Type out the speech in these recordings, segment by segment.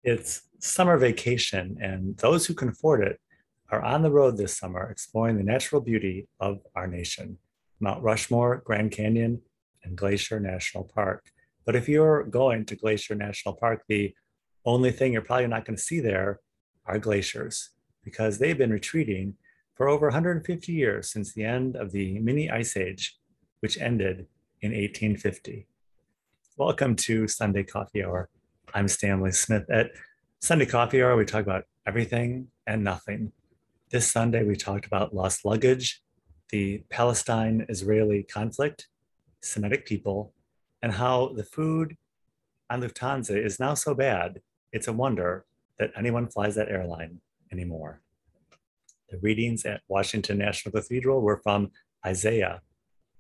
It's summer vacation, and those who can afford it are on the road this summer exploring the natural beauty of our nation, Mount Rushmore, Grand Canyon, and Glacier National Park. But if you're going to Glacier National Park, the only thing you're probably not going to see there are glaciers because they've been retreating for over 150 years since the end of the mini ice age, which ended in 1850. Welcome to Sunday Coffee Hour. I'm Stanley Smith. At Sunday Coffee Hour, we talk about everything and nothing. This Sunday, we talked about lost luggage, the Palestine-Israeli conflict, Semitic people, and how the food on Lufthansa is now so bad, it's a wonder that anyone flies that airline anymore. The readings at Washington National Cathedral were from Isaiah.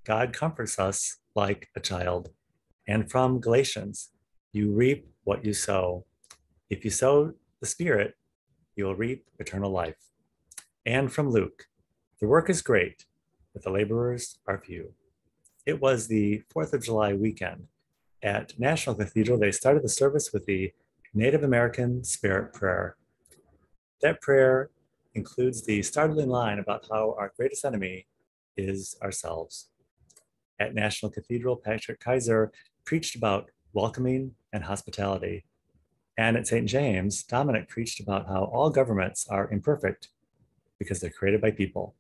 God comforts us like a child. And from Galatians, you reap what you sow. If you sow the Spirit, you'll reap eternal life. And from Luke, the work is great, but the laborers are few. It was the 4th of July weekend. At National Cathedral, they started the service with the Native American Spirit Prayer. That prayer includes the startling line about how our greatest enemy is ourselves. At National Cathedral, Patrick preached about welcoming and hospitality. And at St. James, Dominic preached about how all governments are imperfect because they're created by people.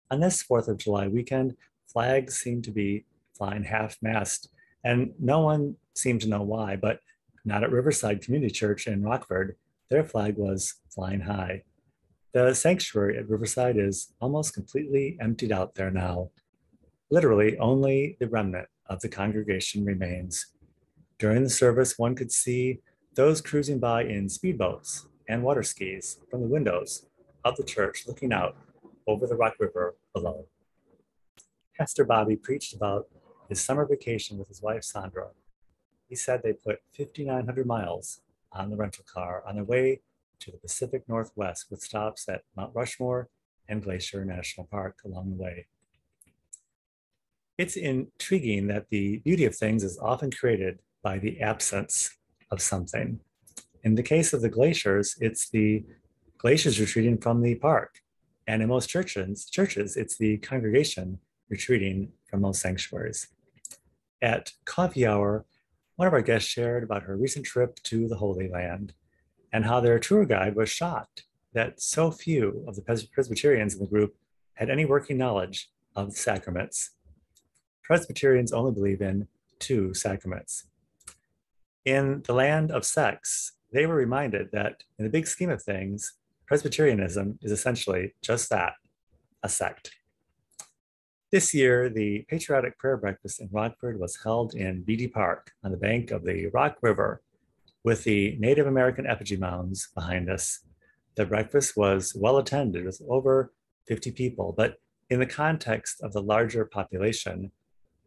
On this 4th of July weekend, flags seemed to be flying half-mast, and no one seemed to know why, but not at Riverside Community Church in Rockford. Their flag was flying high. The sanctuary at Riverside is almost completely emptied out there now. Literally, only the remnant of the congregation remains. During the service, one could see those cruising by in speedboats and water skis from the windows of the church looking out over the Rock River below. Pastor Bobby preached about his summer vacation with his wife, Sandra. He said they put 5,900 miles on the rental car on their way to the Pacific Northwest with stops at Mount Rushmore and Glacier National Park along the way. It's intriguing that the beauty of things is often created by the absence of something. In the case of the glaciers, it's the glaciers retreating from the park. And in most churches, it's the congregation retreating from those sanctuaries. At coffee hour, one of our guests shared about her recent trip to the Holy Land and how their tour guide was shocked that so few of the Presbyterians in the group had any working knowledge of the sacraments. Presbyterians only believe in 2 sacraments. In the land of sects, they were reminded that in the big scheme of things, Presbyterianism is essentially just that, a sect. This year, the Patriotic Prayer Breakfast in Rockford was held in Beatty Park on the bank of the Rock River with the Native American effigy mounds behind us. The breakfast was well attended with over 50 people, but in the context of the larger population,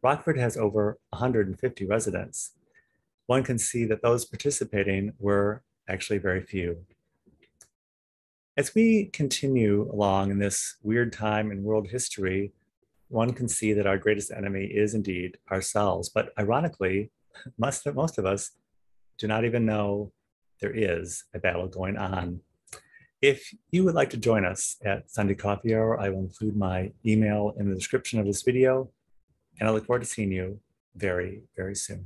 Rockford has over 150 residents. One can see that those participating were actually very few. As we continue along in this weird time in world history, one can see that our greatest enemy is indeed ourselves. But ironically, most of us do not even know there is a battle going on. If you would like to join us at Sunday Coffee Hour, I will include my email in the description of this video, and I look forward to seeing you very, very soon.